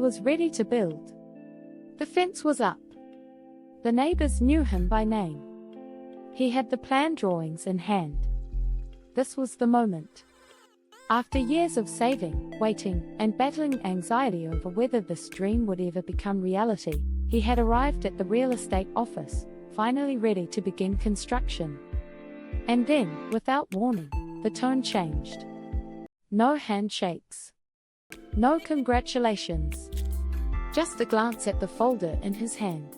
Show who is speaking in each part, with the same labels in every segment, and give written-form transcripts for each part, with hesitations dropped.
Speaker 1: was ready to build. The fence was up. The neighbors knew him by name. He had the plan drawings in hand. This was the moment. After years of saving, waiting, and battling anxiety over whether this dream would ever become reality, he had arrived at the real estate office, finally ready to begin construction. And then, without warning, the tone changed. No handshakes. No congratulations. Just a glance at the folder in his hand.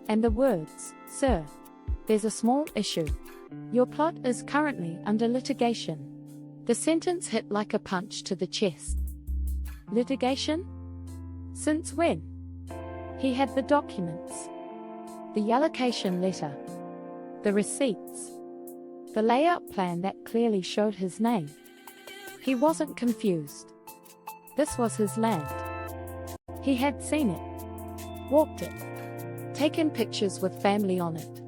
Speaker 1: And the words, "Sir, there's a small issue. Your plot is currently under litigation." The sentence hit like a punch to the chest. Litigation? Since when? He had the documents. The allocation letter. The receipts. The layout plan that clearly showed his name. He wasn't confused. This was his land. He had seen it. Walked it. Taken pictures with family on it.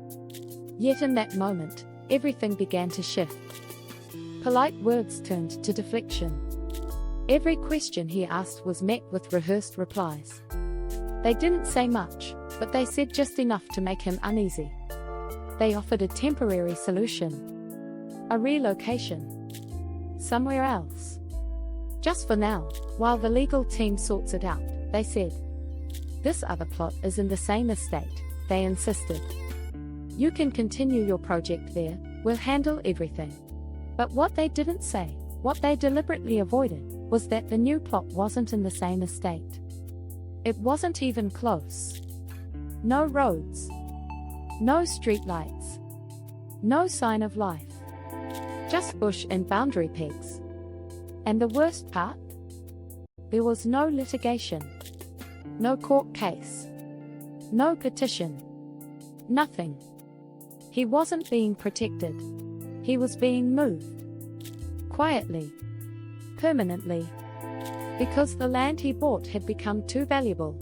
Speaker 1: Yet in that moment, everything began to shift. Polite words turned to deflection. Every question he asked was met with rehearsed replies. They didn't say much, but they said just enough to make him uneasy. They offered a temporary solution. A relocation. Somewhere else. Just for now, while the legal team sorts it out, they said. This other plot is in the same estate, they insisted. You can continue your project there, we'll handle everything. But what they didn't say, what they deliberately avoided, was that the new plot wasn't in the same estate. It wasn't even close. No roads. No streetlights. No sign of life. Just bush and boundary pegs. And the worst part? There was no litigation. No court case. No petition. Nothing. He wasn't being protected. He was being moved. Quietly. Permanently. Because the land he bought had become too valuable.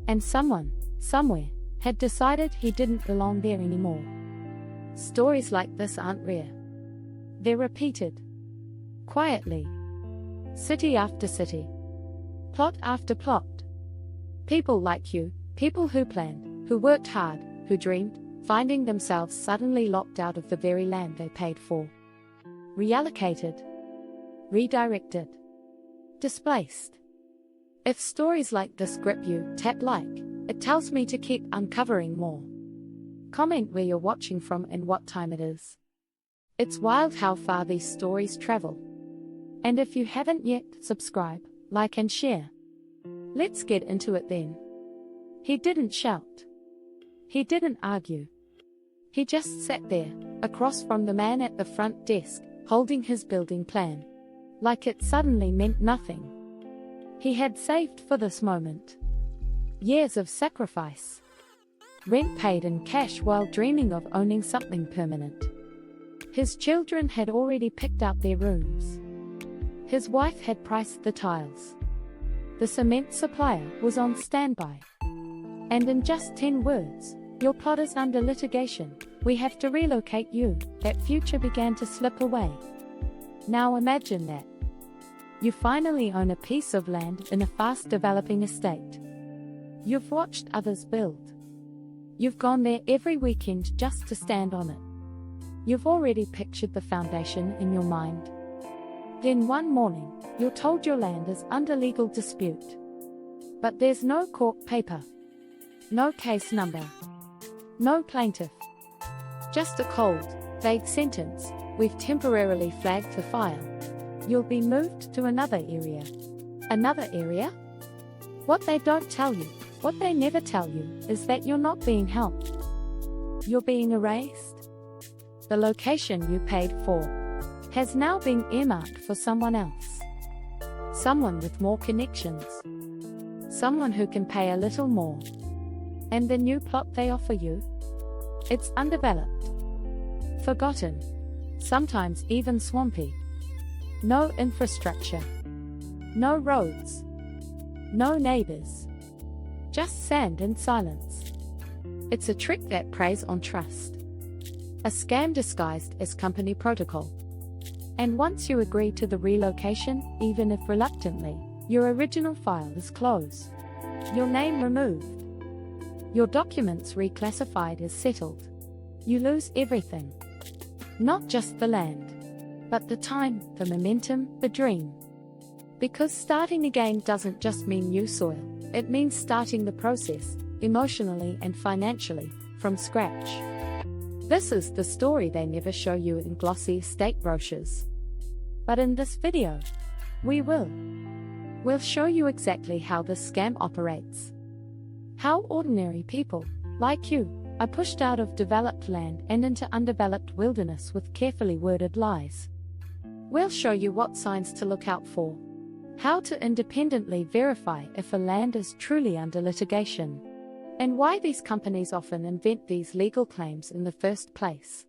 Speaker 1: And someone, somewhere, had decided he didn't belong there anymore. Stories like this aren't rare. They're repeated. Quietly. City after city. Plot after plot. People like you, people who planned, who worked hard, who dreamed, finding themselves suddenly locked out of the very land they paid for. Reallocated. Redirected. Displaced. If stories like this grip you, tap like. It tells me to keep uncovering more. Comment where you're watching from and what time it is. It's wild how far these stories travel. And if you haven't yet, subscribe, like and share. Let's get into it then. He didn't shout. He didn't argue. He just sat there, across from the man at the front desk, holding his building plan. Like it suddenly meant nothing. He had saved for this moment. Years of sacrifice. Rent paid in cash while dreaming of owning something permanent. His children had already picked out their rooms. His wife had priced the tiles. The cement supplier was on standby. And in just 10 words, your plot is under litigation, we have to relocate you, that future began to slip away. Now imagine that. You finally own a piece of land in a fast-developing estate. You've watched others build. You've gone there every weekend just to stand on it. You've already pictured the foundation in your mind. Then one morning, you're told your land is under legal dispute. But there's no court paper. No case number. No plaintiff. Just a cold, vague sentence, we've temporarily flagged the file. You'll be moved to another area. Another area? What they don't tell you, what they never tell you, is that you're not being helped. You're being erased. The location you paid for has now been earmarked for someone else. Someone with more connections. Someone who can pay a little more. And the new plot they offer you? It's undeveloped. Forgotten. Sometimes even swampy. No infrastructure. No roads. No neighbors. Just sand and silence. It's a trick that preys on trust. A scam disguised as company protocol. And once you agree to the relocation, even if reluctantly, your original file is closed. Your name removed. Your documents reclassified as settled. You lose everything. Not just the land, but the time, the momentum, the dream. Because starting again doesn't just mean new soil, it means starting the process, emotionally and financially, from scratch. This is the story they never show you in glossy estate brochures. But in this video, we'll show you exactly how this scam operates. How ordinary people, like you, are pushed out of developed land and into undeveloped wilderness with carefully worded lies. We'll show you what signs to look out for, how to independently verify if a land is truly under litigation, and why these companies often invent these legal claims in the first place.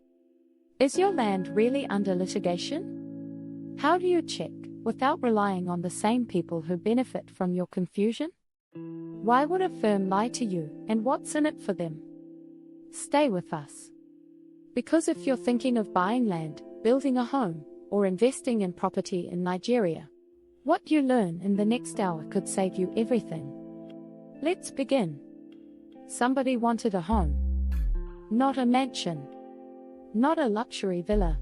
Speaker 1: Is your land really under litigation? How do you check, without relying on the same people who benefit from your confusion? Why would a firm lie to you, and what's in it for them? Stay with us. Because if you're thinking of buying land, building a home, or investing in property in Nigeria, what you learn in the next hour could save you everything. Let's begin. Somebody wanted a home. Not a mansion. Not a luxury villa.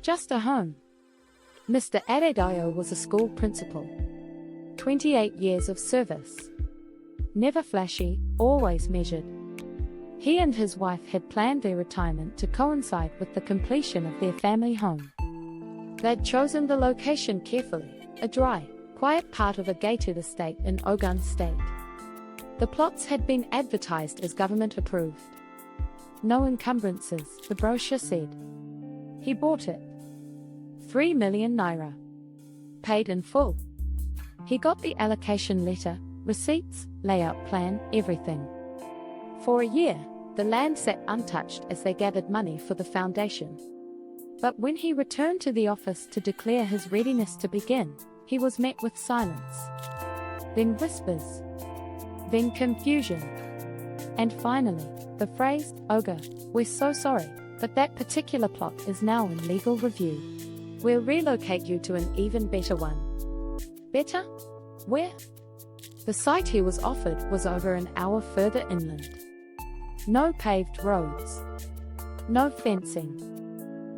Speaker 1: Just a home. Mr. Adedayo was a school principal. 28 years of service. Never flashy, always measured. He and his wife had planned their retirement to coincide with the completion of their family home. They'd chosen the location carefully, a dry, quiet part of a gated estate in Ogun State. The plots had been advertised as government approved. No encumbrances, the brochure said. He bought it. 3 million naira. Paid in full. He got the allocation letter, receipts, layout plan, everything. For a year, the land sat untouched as they gathered money for the foundation. But when he returned to the office to declare his readiness to begin, he was met with silence. Then whispers. Then confusion. And finally, the phrase, "Oga, we're so sorry, but that particular plot is now in legal review. We'll relocate you to an even better one." Better? Where? The site he was offered was over an hour further inland. No paved roads. No fencing.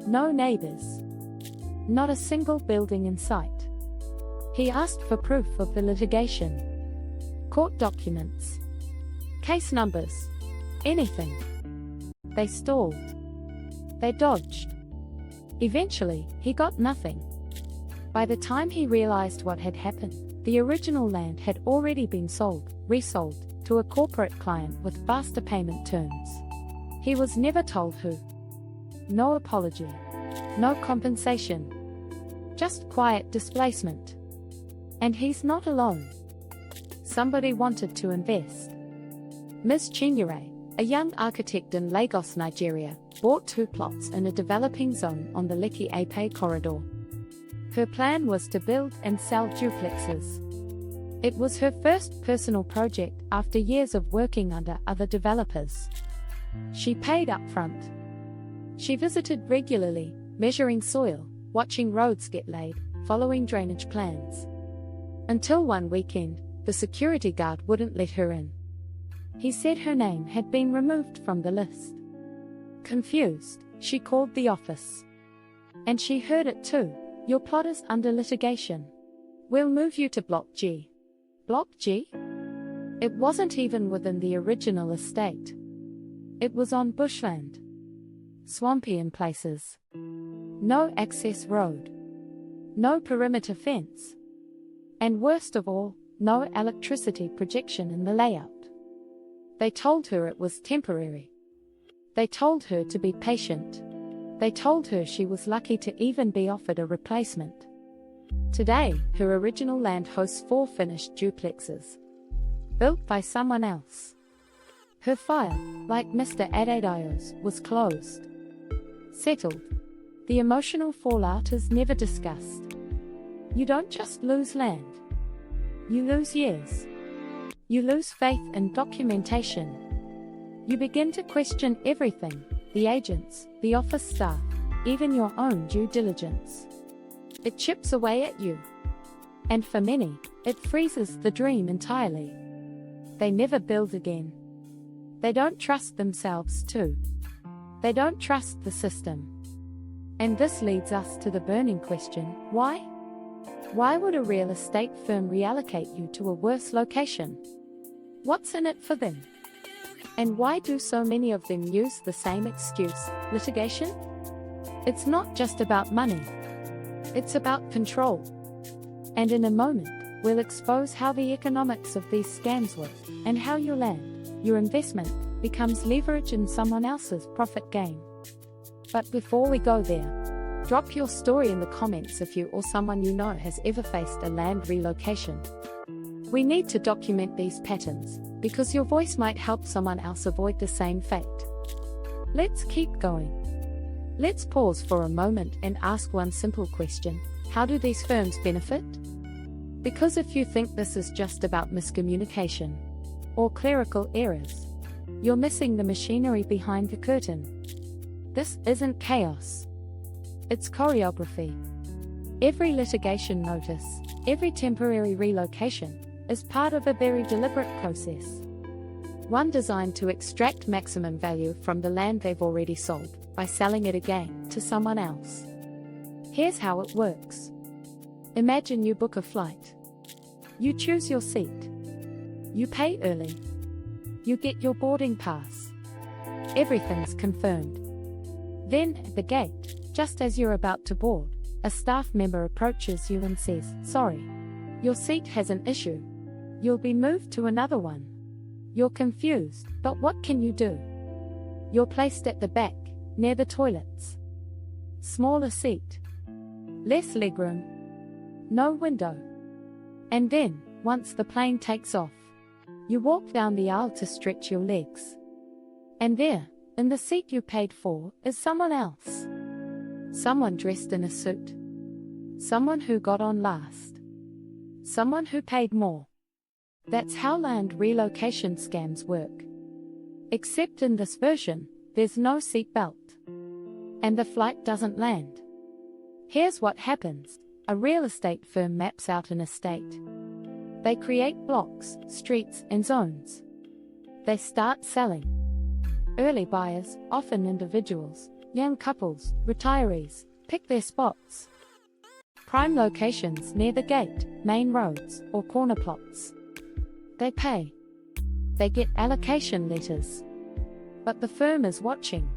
Speaker 1: No neighbors. Not a single building in sight. He asked for proof of the litigation. Court documents. Case numbers. Anything. They stalled. They dodged. Eventually, he got nothing. By the time he realized what had happened, the original land had already been sold, resold, to a corporate client with faster payment terms. He was never told who. No apology. No compensation. Just quiet displacement. And he's not alone. Somebody wanted to invest. Ms. Chinyere, a young architect in Lagos, Nigeria, bought 2 plots in a developing zone on the Lekki-Ape corridor. Her plan was to build and sell duplexes. It was her first personal project after years of working under other developers. She paid up front. She visited regularly, measuring soil, watching roads get laid, following drainage plans. Until one weekend, the security guard wouldn't let her in. He said her name had been removed from the list. Confused, she called the office. And she heard it too. "Your plot is under litigation. We'll move you to Block G." Block G? It wasn't even within the original estate. It was on bushland. Swampy in places. No access road. No perimeter fence. And worst of all, no electricity projection in the layout. They told her it was temporary. They told her to be patient. They told her she was lucky to even be offered a replacement. Today, her original land hosts 4 finished duplexes, built by someone else. Her file, like Mr. Adedayo's, was closed. Settled. The emotional fallout is never discussed. You don't just lose land. You lose years. You lose faith in documentation. You begin to question everything, the agents, the office staff, even your own due diligence. It chips away at you. And for many, it freezes the dream entirely. They never build again. They don't trust themselves too. They don't trust the system. And this leads us to the burning question, why? Why would a real estate firm reallocate you to a worse location? What's in it for them? And why do so many of them use the same excuse, litigation? It's not just about money. It's about control. And in a moment, we'll expose how the economics of these scams work, and how your land, your investment, becomes leverage in someone else's profit gain. But before we go there, drop your story in the comments if you or someone you know has ever faced a land relocation. We need to document these patterns, because your voice might help someone else avoid the same fate. Let's keep going. Let's pause for a moment and ask one simple question: how do these firms benefit? Because if you think this is just about miscommunication or clerical errors, you're missing the machinery behind the curtain. This isn't chaos. It's choreography. Every litigation notice, every temporary relocation, is part of a very deliberate process. One designed to extract maximum value from the land they've already sold, by selling it again to someone else. Here's how it works. Imagine you book a flight. You choose your seat. You pay early. You get your boarding pass. Everything's confirmed. Then, at the gate, just as you're about to board, a staff member approaches you and says, "Sorry, your seat has an issue. You'll be moved to another one." You're confused, but what can you do? You're placed at the back, near the toilets. Smaller seat. Less legroom. No window. And then, once the plane takes off, you walk down the aisle to stretch your legs. And there, in the seat you paid for, is someone else. Someone dressed in a suit. Someone who got on last. Someone who paid more. That's how land relocation scams work. Except in this version, there's no seat belt. And the flight doesn't land. Here's what happens. A real estate firm maps out an estate. They create blocks, streets, and zones. They start selling. Early buyers, often individuals, young couples, retirees, pick their spots. Prime locations near the gate, main roads, or corner plots. They pay. They get allocation letters. But the firm is watching.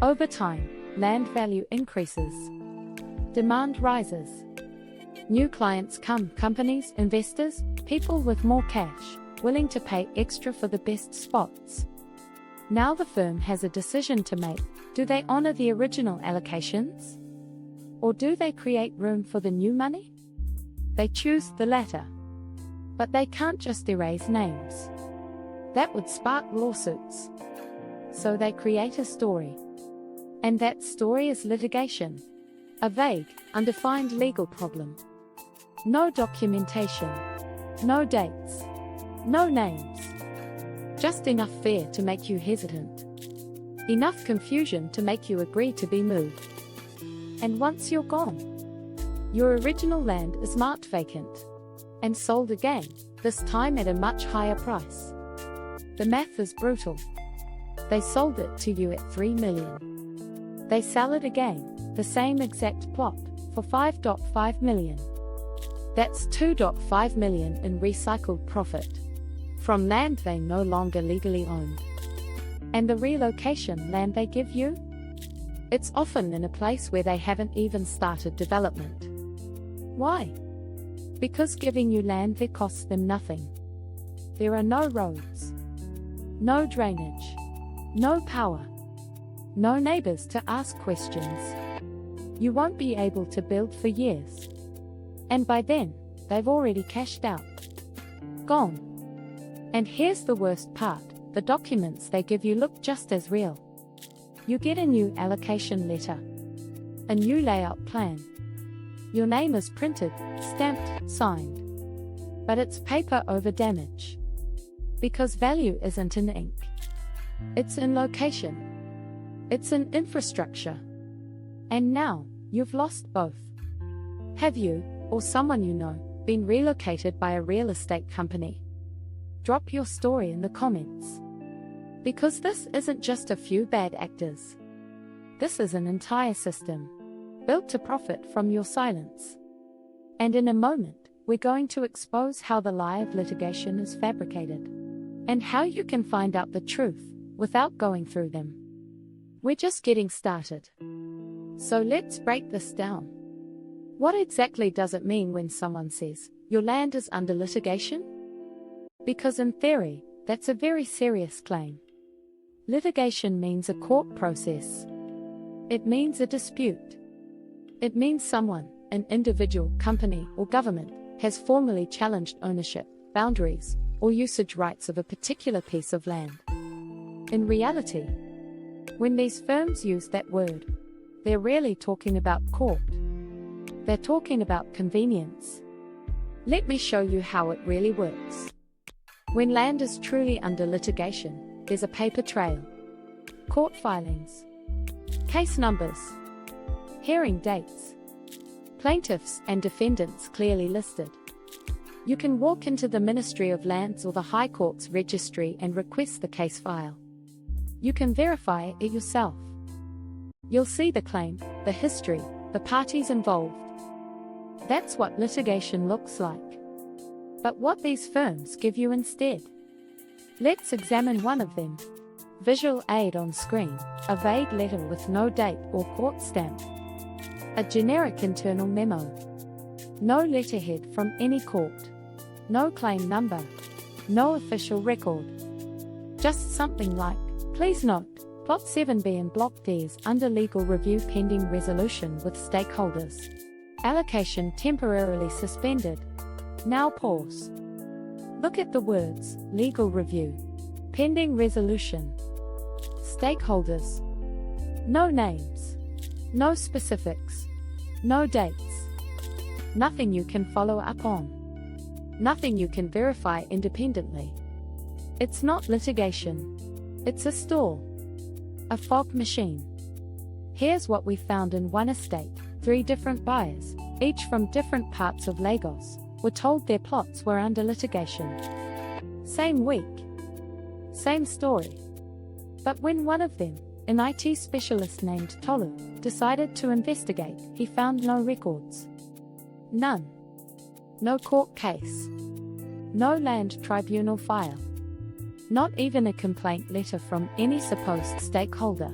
Speaker 1: Over time, land value increases. Demand rises. New clients come, companies, investors, people with more cash, willing to pay extra for the best spots. Now the firm has a decision to make. Do they honor the original allocations? Or do they create room for the new money? They choose the latter. But they can't just erase names. That would spark lawsuits. So they create a story. And that story is litigation. A vague, undefined legal problem. No documentation. No dates. No names. Just enough fear to make you hesitant. Enough confusion to make you agree to be moved. And once you're gone, your original land is marked vacant. And sold again, this time at a much higher price. The math is brutal. They sold it to you at $3 million. They sell it again, the same exact plot, for $5.5 million. That's $2.5 million in recycled profit. From land they no longer legally owned. And the relocation land they give you? It's often in a place where they haven't even started development. Why? Because giving you land there costs them nothing. There are no roads. No drainage. No power. No neighbors to ask questions. You won't be able to build for years. And by then, they've already cashed out. Gone. And here's the worst part, the documents they give you look just as real. You get a new allocation letter. A new layout plan. Your name is printed, stamped, signed. But it's paper over damage. Because value isn't in ink. It's in location. It's in infrastructure. And now, you've lost both. Have you, or someone you know, been relocated by a real estate company? Drop your story in the comments. Because this isn't just a few bad actors. This is an entire system, built to profit from your silence. And in a moment, we're going to expose how the lie of litigation is fabricated, and how you can find out the truth without going through them. We're just getting started. So let's break this down. What exactly does it mean when someone says, your land is under litigation? Because in theory, that's a very serious claim. Litigation means a court process. It means a dispute. It means someone, an individual, company, or government, has formally challenged ownership, boundaries, or usage rights of a particular piece of land. In reality, when these firms use that word, they're rarely talking about court. They're talking about convenience. Let me show you how it really works. When land is truly under litigation, there's a paper trail. Court filings. Case numbers. Hearing dates. Plaintiffs and defendants clearly listed. You can walk into the Ministry of Lands or the High Court's registry and request the case file. You can verify it yourself. You'll see the claim, the history, the parties involved. That's what litigation looks like. But what these firms give you instead? Let's examine one of them. Visual aid on screen, a vague letter with no date or court stamp. A generic internal memo. No letterhead from any court. No claim number. No official record. Just something like, please note, Plot 7B and Block D is under legal review pending resolution with stakeholders. Allocation temporarily suspended. Now pause. Look at the words, legal review. Pending resolution. Stakeholders. No names. No specifics. No dates. Nothing you can follow up on. Nothing you can verify independently. It's not litigation. It's a stall. A fog machine. Here's what we found in one estate. 3 different buyers, each from different parts of Lagos, were told their plots were under litigation. Same week. Same story. But when one of them, an IT specialist named Tolu, decided to investigate, he found no records. None. No court case. No land tribunal file. Not even a complaint letter from any supposed stakeholder.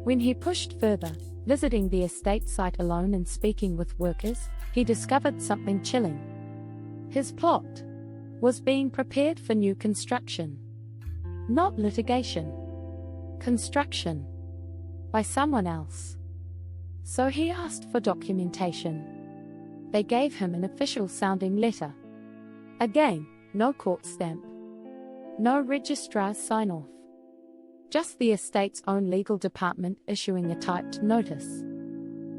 Speaker 1: When he pushed further, visiting the estate site alone and speaking with workers, he discovered something chilling. His plot was being prepared for new construction. Not litigation. Construction. By someone else. So he asked for documentation. They gave him an official-sounding letter. Again, no court stamp. No registrar's sign-off. Just the estate's own legal department issuing a typed notice.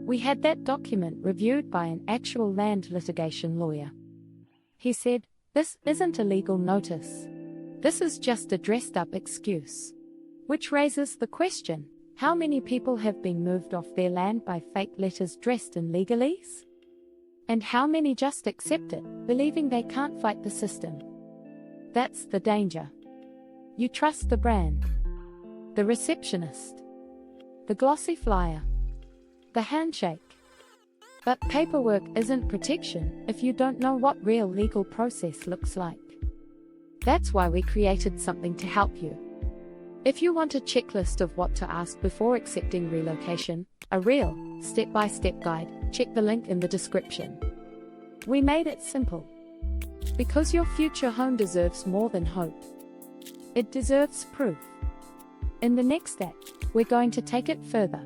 Speaker 1: We had that document reviewed by an actual land litigation lawyer. He said, this isn't a legal notice. This is just a dressed-up excuse. Which raises the question, how many people have been moved off their land by fake letters dressed in legalese? And how many just accept it, believing they can't fight the system? That's the danger. You trust the brand, the receptionist, the glossy flyer, the handshake. But paperwork isn't protection if you don't know what real legal process looks like. That's why we created something to help you. If you want a checklist of what to ask before accepting relocation, a real, step-by-step guide, check the link in the description. We made it simple. Because your future home deserves more than hope. It deserves proof. In the next act, we're going to take it further.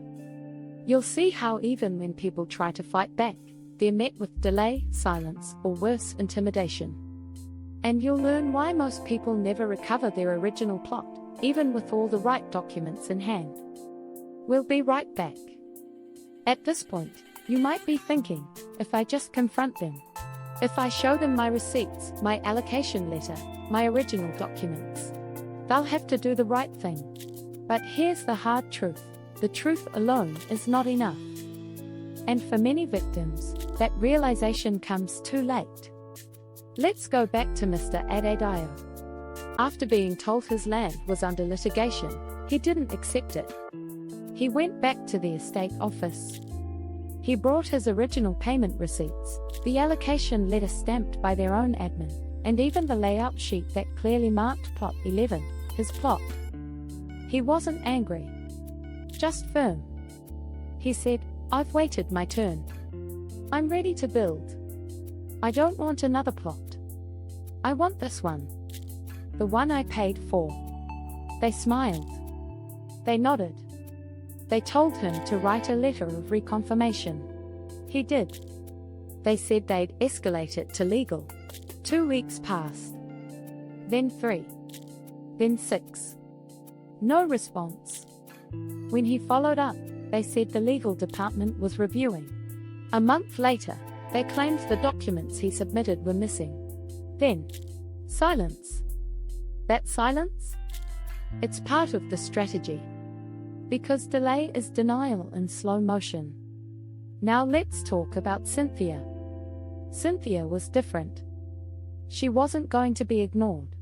Speaker 1: You'll see how even when people try to fight back, they're met with delay, silence, or worse, intimidation. And you'll learn why most people never recover their original plot, even with all the right documents in hand. We'll be right back. At this point, you might be thinking, if I just confront them, if I show them my receipts, my allocation letter, my original documents, they'll have to do the right thing. But here's the hard truth. The truth alone is not enough. And for many victims, that realization comes too late. Let's go back to Mr. Adedayo. After being told his land was under litigation, he didn't accept it. He went back to the estate office. He brought his original payment receipts, the allocation letter stamped by their own admin, and even the layout sheet that clearly marked Plot 11, his plot. He wasn't angry, just firm. He said, "I've waited my turn. I'm ready to build. I don't want another plot. I want this one. The one I paid for." They smiled. They nodded. They told him to write a letter of reconfirmation. He did. They said they'd escalate it to legal. 2 weeks passed. Then 3. Then 6. No response. When he followed up, they said the legal department was reviewing. A month later, they claimed the documents he submitted were missing. Then, silence. That silence? It's part of the strategy. Because delay is denial in slow motion. Now let's talk about Cynthia. Cynthia was different. She wasn't going to be ignored.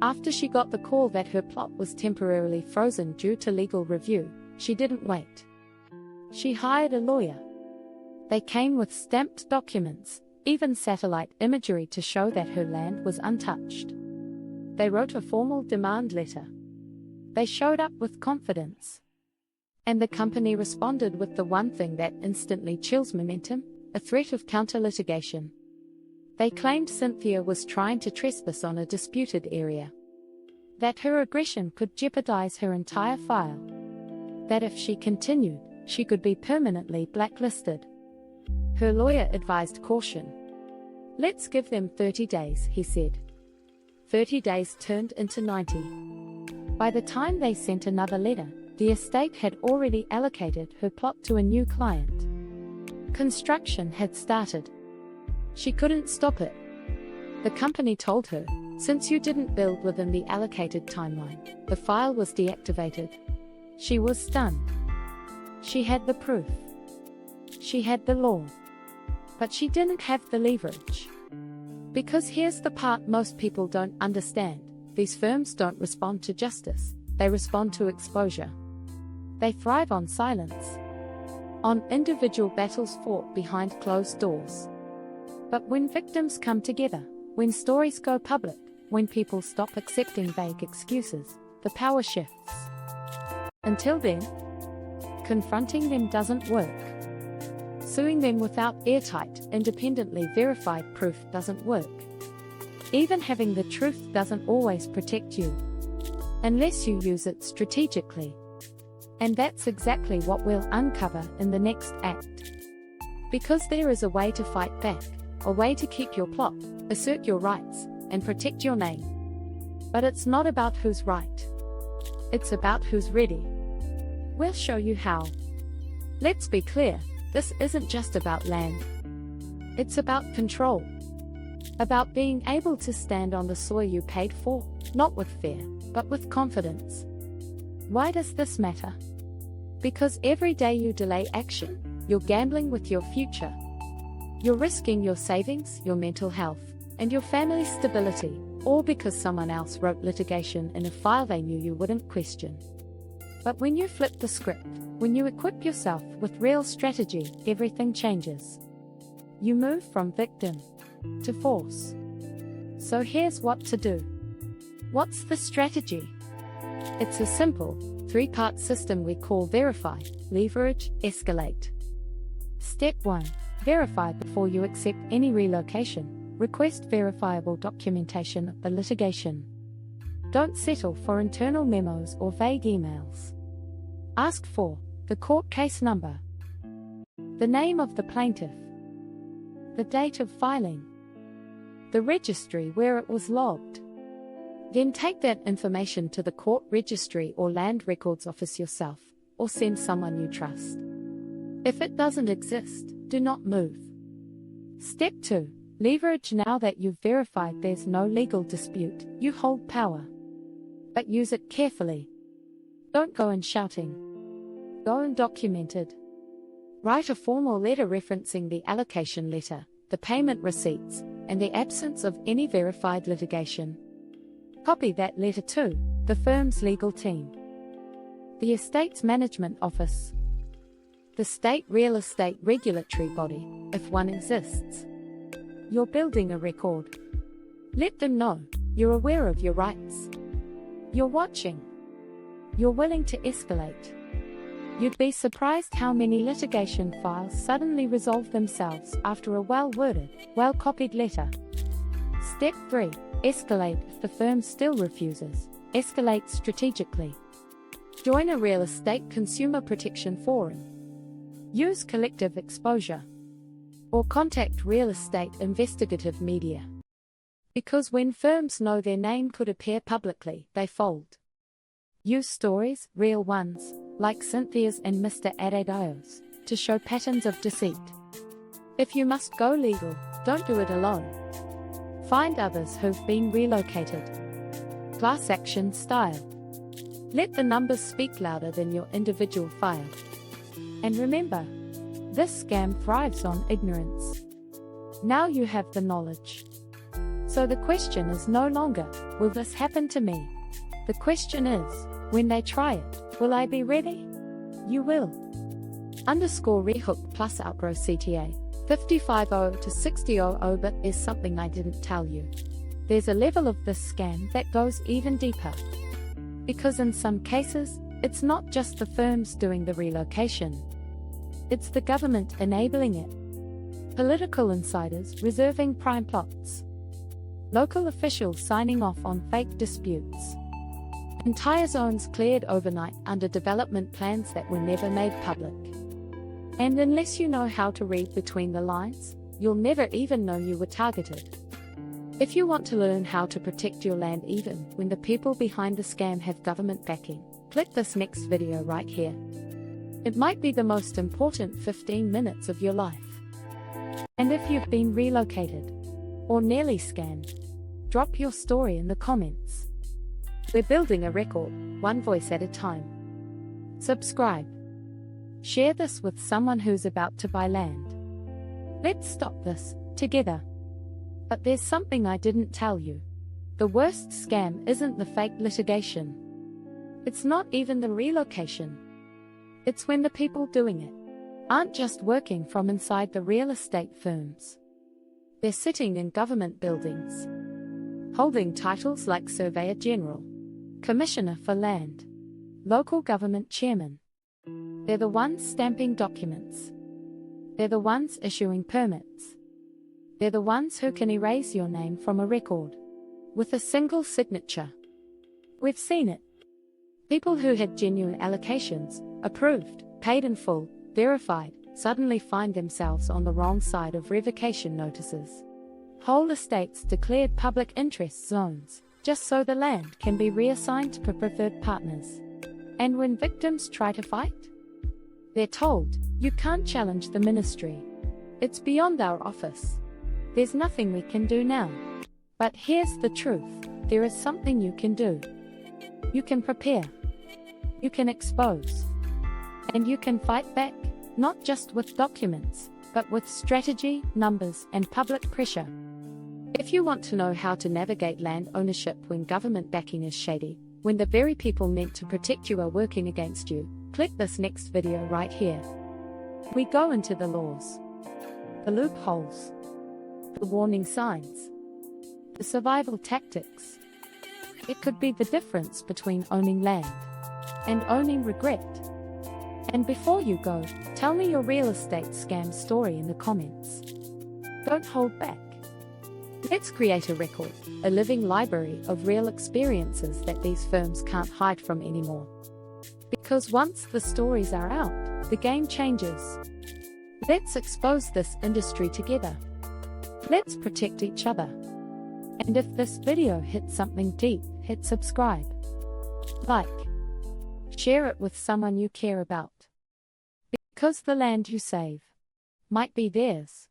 Speaker 1: After she got the call that her plot was temporarily frozen due to legal review, she didn't wait. She hired a lawyer. They came with stamped documents, even satellite imagery to show that her land was untouched. They wrote a formal demand letter. They showed up with confidence. And the company responded with the one thing that instantly chills momentum, a threat of counter-litigation. They claimed Cynthia was trying to trespass on a disputed area. That her aggression could jeopardize her entire file. That if she continued, she could be permanently blacklisted. Her lawyer advised caution. "Let's give them 30 days, he said. 30 days turned into 90. By the time they sent another letter, the estate had already allocated her plot to a new client. Construction had started. She couldn't stop it. The company told her, "Since you didn't build within the allocated timeline, the file was deactivated." She was stunned. She had the proof. She had the law. But she didn't have the leverage. Because here's the part most people don't understand. These firms don't respond to justice, they respond to exposure. They thrive on silence. On individual battles fought behind closed doors. But when victims come together, when stories go public, when people stop accepting vague excuses, the power shifts. Until then, confronting them doesn't work. Suing them without airtight, independently verified proof doesn't work. Even having the truth doesn't always protect you. Unless you use it strategically. And that's exactly what we'll uncover in the next act. Because there is a way to fight back, a way to keep your plot, assert your rights, and protect your name. But it's not about who's right. It's about who's ready. We'll show you how. Let's be clear, this isn't just about land. It's about control. About being able to stand on the soil you paid for, not with fear, but with confidence. Why does this matter? Because every day you delay action, you're gambling with your future. You're risking your savings, your mental health, and your family's stability, all because someone else wrote litigation in a file they knew you wouldn't question. But when you flip the script, when you equip yourself with real strategy, everything changes. You move from victim to force. So here's what to do. What's the strategy? It's a simple, 3-part system we call verify, leverage, escalate. Step 1. Verify before you accept any relocation. Request verifiable documentation of the litigation. Don't settle for internal memos or vague emails. Ask for the court case number, the name of the plaintiff, the date of filing, the registry where it was logged. Then take that information to the court registry or land records office yourself, or send someone you trust. If it doesn't exist, do not move. Step 2. Leverage. Now that you've verified there's no legal dispute, you hold power. But use it carefully. Don't go in shouting. Go in documented. Write a formal letter referencing the allocation letter, the payment receipts, and the absence of any verified litigation. Copy that letter to the firm's legal team, the Estates Management Office, the state real estate regulatory body, if one exists. You're building a record. Let them know you're aware of your rights. You're watching. You're willing to escalate. You'd be surprised how many litigation files suddenly resolve themselves after a well-worded, well-copied letter. Step 3. Escalate. If the firm still refuses, escalate strategically. Join a real estate consumer protection forum. Use collective exposure. Or contact real estate investigative media. Because when firms know their name could appear publicly, they fold. Use stories, real ones, like Cynthia's and Mr. Adedayo's, to show patterns of deceit. If you must go legal, don't do it alone. Find others who've been relocated. Class action style. Let the numbers speak louder than your individual file. And remember, this scam thrives on ignorance. Now you have the knowledge. So the question is no longer, will this happen to me? The question is, when they try it, will I be ready? You will. _rehook plus outro CTA 550 to 600, but there's something I didn't tell you. There's a level of this scam that goes even deeper. Because in some cases, it's not just the firms doing the relocation. It's the government enabling it. Political insiders reserving prime plots. Local officials signing off on fake disputes. Entire zones cleared overnight under development plans that were never made public. And unless you know how to read between the lines, you'll never even know you were targeted. If you want to learn how to protect your land even when the people behind the scam have government backing, click this next video right here. It might be the most important 15 minutes of your life. And if you've been relocated or nearly scammed, drop your story in the comments. We're building a record, one voice at a time. Subscribe. Share this with someone who's about to buy land. Let's stop this, together. But there's something I didn't tell you. The worst scam isn't the fake litigation. It's not even the relocation. It's when the people doing it aren't just working from inside the real estate firms. They're sitting in government buildings, holding titles like Surveyor General, Commissioner for Land, Local Government Chairman. They're the ones stamping documents. They're the ones issuing permits. They're the ones who can erase your name from a record with a single signature. We've seen it. People who had genuine allocations, approved, paid in full, verified, suddenly find themselves on the wrong side of revocation notices. Whole estates declared public interest zones, just so the land can be reassigned to preferred partners. And when victims try to fight, they're told, you can't challenge the ministry. It's beyond our office. There's nothing we can do now. But here's the truth, there is something you can do. You can prepare. You can expose. And you can fight back, not just with documents, but with strategy, numbers, and public pressure. If you want to know how to navigate land ownership when government backing is shady, when the very people meant to protect you are working against you, click this next video right here. We go into the laws, the loopholes, the warning signs, the survival tactics. It could be the difference between owning land and owning regret. And before you go, tell me your real estate scam story in the comments. Don't hold back. Let's create a record, a living library of real experiences that these firms can't hide from anymore. Because once the stories are out, the game changes. Let's expose this industry together. Let's protect each other. And if this video hit something deep, hit subscribe. Like. Share it with someone you care about. Because the land you save might be theirs.